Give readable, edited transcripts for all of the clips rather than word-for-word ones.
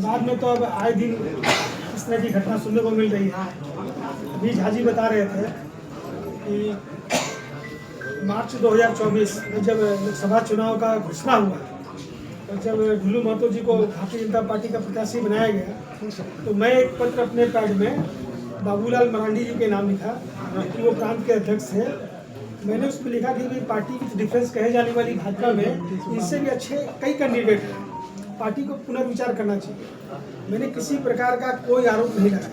धनबाद में तो अब आए दिन इस तरह की घटना सुनने को मिल रही है। अभी झाजी बता रहे थे कि मार्च 2024 में जब लोकसभा चुनाव का घोषणा हुआ और जब ढुल्लू महतो जी को भारतीय जनता पार्टी का प्रत्याशी बनाया गया तो मैं एक पत्र अपने पैड में बाबूलाल मरांडी जी के नाम लिखा कि वो प्रांत के अध्यक्ष थे। मैंने उसमें लिखा कि पार्टी की डिफेंस कहे जाने वाली भाजपा में इनसे भी अच्छे कई कैंडिडेट हैं, पार्टी को पुनर्विचार करना चाहिए। मैंने किसी प्रकार का कोई आरोप नहीं लगाया।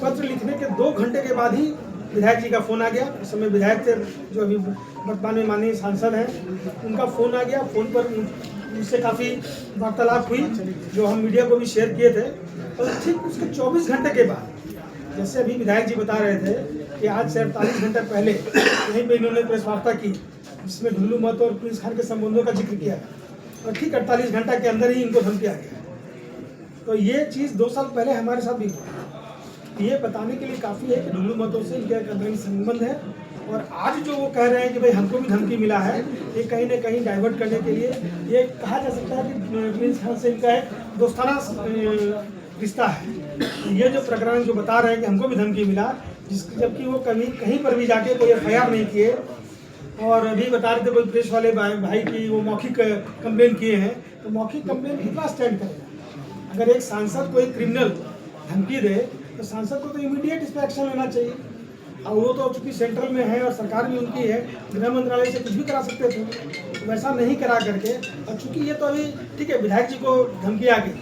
पत्र लिखने के 2 घंटे के बाद ही विधायक जी का फ़ोन आ गया। उस समय विधायक थे जो अभी वर्तमान में माननीय सांसद हैं, उनका फ़ोन आ गया। फ़ोन पर उनसे काफ़ी वार्तालाप हुई जो हम मीडिया को भी शेयर किए थे। और ठीक उसके 24 घंटे के बाद, जैसे अभी विधायक जी बता रहे थे कि आज से 48 घंटे पहले यहीं पे इन्होंने प्रेस वार्ता की जिसमें ढुल्लू महतो और प्रिंस खान के संबंधों का जिक्र किया और ठीक 48 घंटा के अंदर ही इनको धमकी आ गया। तो ये चीज़ 2 साल पहले हमारे साथ भी हुई। ये बताने के लिए काफ़ी है कि ढुल्लू महतो से इनका एक अंतरंग संबंध है। और आज जो वो कह रहे हैं कि भाई हमको भी धमकी मिला है, ये कहीं ना कहीं डाइवर्ट करने के लिए ये कहा जा सकता है कि प्रिंस खान से इनका एक दोस्ताना रिश्ता है। ये जो प्रकरण जो बता रहे हैं कि हमको भी धमकी मिला, जबकि वो कभी कहीं पर भी जाके कोई FIR नहीं किए। और अभी बता रहे थे कोई प्रेस वाले भाई की वो मौखिक कंप्लेन किए हैं, तो मौखिक कंप्लेन कितना स्टैंड करेगा। अगर एक सांसद को एक क्रिमिनल धमकी दे तो सांसद को तो इमीडिएट इस पर एक्शन लेना चाहिए। और वो तो चूंकि सेंट्रल में है और सरकार भी उनकी है, गृह मंत्रालय से कुछ भी करा सकते थे, तो वैसा नहीं करा करके। और चूंकि ये तो अभी ठीक है विधायक जी को धमकी आ गई,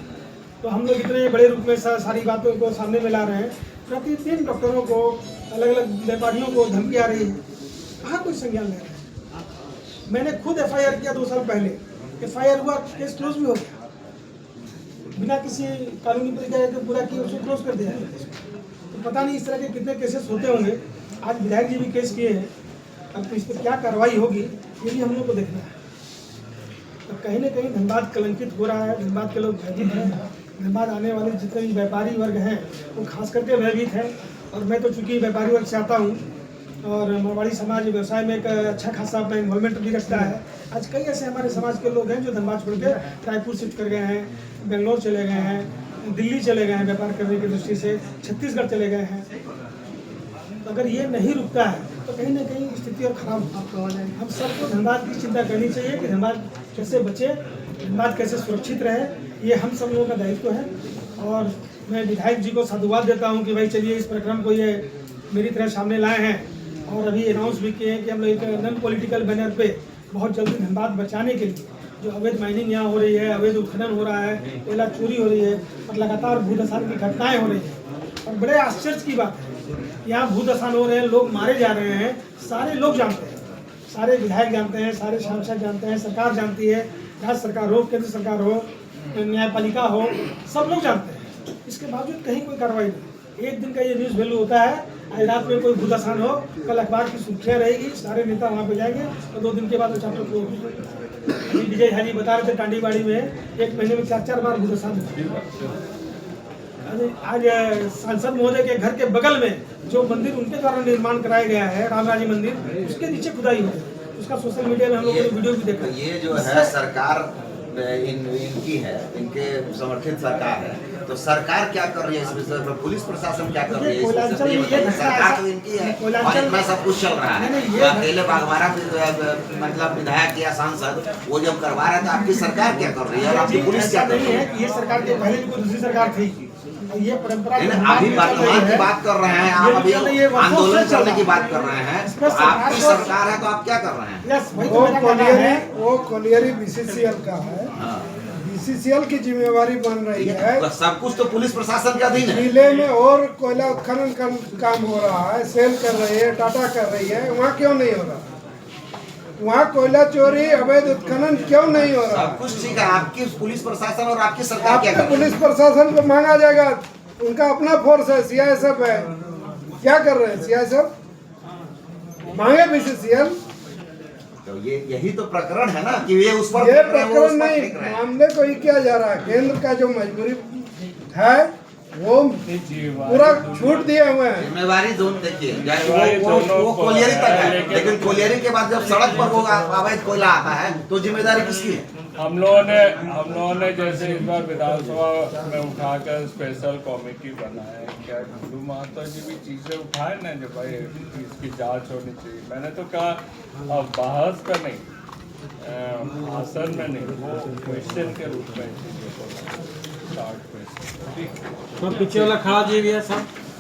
तो हम लोग इतने बड़े रूप में सारी बातों को सामने में ला रहे हैं। प्रतिदिन डॉक्टरों को, अलग अलग व्यापारियों को धमकी आ रही है, कहाँ कोई संज्ञान ले रहा है। मैंने खुद FIR किया 2 साल पहले, FIR हुआ, केस क्लोज भी हो गया, बिना किसी कानूनी प्रक्रिया के पूरा किया उसको क्लोज कर दिया। तो पता नहीं इस तरह के कितने केसेस होते होंगे। आज विधायक जी भी केस किए हैं, अब तो इस पर क्या कार्रवाई होगी ये भी हम लोग को देखना है। तो कहीं ना कहीं धनबाद कलंकित हो रहा है, धनबाद के लोग भयभीत हैं। धनबाद आने वाले जितने भी व्यापारी वर्ग हैं वो खास करके भयभीत हैं। और मैं तो चूँकि व्यापारी वर्ग से आता हूँ और मारवाड़ी समाज व्यवसाय में एक अच्छा खासा अपना इन्वॉल्वमेंट भी रखता है। आज कई ऐसे हमारे समाज के लोग हैं जो धनबाद छोड़ के रायपुर शिफ्ट कर गए हैं, बेंगलोर चले गए हैं, दिल्ली चले गए हैं व्यापार करने की दृष्टि से, छत्तीसगढ़ चले गए हैं। तो अगर ये नहीं रुकता है तो कहीं ना कहीं स्थिति और खराब हो जाएगी। हम सबको धनबाद की चिंता करनी चाहिए कि धनबाद कैसे बचे, धनबाद कैसे सुरक्षित रहे, ये हम सब लोगों का दायित्व है। और मैं विधायक जी को साधुवाद देता हूँ कि भाई चलिए इस प्रक्रम को ये मेरी तरह सामने लाए हैं। और अभी अनाउंस भी किए हैं कि हम लोग एक नॉन पॉलिटिकल बैनर पे बहुत जल्दी धनबाद बचाने के लिए, जो अवैध माइनिंग यहाँ हो रही है, अवैध उत्खनन हो रहा है, कोयला चोरी हो रही है और लगातार भूदसान की घटनाएं हो रही हैं। और बड़े आश्चर्य की बात है, यहाँ भूदसान हो रहे हैं, लोग मारे जा रहे हैं, सारे लोग जानते हैं, सारे विधायक जानते हैं, सारे सांसद जानते हैं, सरकार जानती है, राज्य सरकार हो, केंद्र सरकार हो, न्यायपालिका हो, सब लोग जानते हैं। इसके बावजूद कहीं कोई कार्रवाई नहीं। एक दिन का ये न्यूज़ वैल्यू होता है, आज रात में कोई भूदसान हो, कल अखबार की सुर्खियाँ रहेगी, सारे नेता वहाँ पे जाएंगे और 2 दिन के बाद वो चैप्टर क्लोज होगा। अभी विजय झाजी बता रहे थे टांडीबाड़ी में 1 महीने में 4-4 बार भूदसान हुआ। आज सांसद महोदय के घर के बगल में जो मंदिर उनके द्वारा निर्माण कराया गया है, रामराजी मंदिर, उसके नीचे खुदाई हो गई। उसका सोशल मीडिया में हम लोगों ने वीडियो भी देखा। ये जो है सरकार इनकी है, इनके समर्थित सरकार है, तो सरकार क्या कर रही है इस विषय पर? पुलिस प्रशासन क्या कर रही है? सरकार तो इनकी है और इनमें सब कुछ चल रहा है। अकेले बागमारा मतलब विधायक या सांसद वो जब करवा रहे थे, आपकी सरकार क्या कर रही है और आपकी पुलिस क्या कर रही है? ये सरकार के पहले भी कोई दूसरी सरकार थी, ये परंपरा अभी वर्तमान की बात कर रहे हैं आप, अभी आंदोलन करने की बात कर रहे हैं। तो आपकी सरकार है तो आप क्या कर रहे हैं? वो कोलियरी BCCL का है, BCCL की जिम्मेवारी बन रही है। सब कुछ तो पुलिस प्रशासन के अधीन है। जिले में और कोयला उत्खनन का काम हो रहा है, सेल कर रही है, टाटा कर रही है, वहाँ क्यों नहीं हो रहा? वहाँ कोयला चोरी, अवैध उत्खनन क्यों नहीं हो रहा? सब कुछ ठीक है, आपकी पुलिस प्रशासन और आपकी सरकार क्या कर रही है? पुलिस प्रशासन को मांगा जाएगा, उनका अपना फोर्स है, CISF है, क्या कर रहे हैं CISF? मांगे BCCL। तो यही तो प्रकरण है ना कि ये उस पर ये प्रकरण नहीं, मामले को ही किया जा रहा है। केंद्र का जो मजबूरी है वो पूरा छूट दिए हुए हैं। जिम्मेवारी दोनों देखिए, वो कोलियरी तक है, लेकिन कोलियरी के बाद जब सड़क पर वो अवैध कोयला आता है तो जिम्मेदारी किसकी है? हम लोगों ने जैसे इस बार विधानसभा में उठाकर स्पेशल कमेटी बनाया है, क्या गुरु महतो जी भी चीजें उठाए ना जो भाई इसकी जांच होनी चाहिए। मैंने तो कहा अब बहस का नहीं, भाषण में नहीं, वो क्वेश्चन के रूप में चीजों को स्टार्ट क्वेश्चन। तो पीछे वाला खड़ा जी भी है साहब।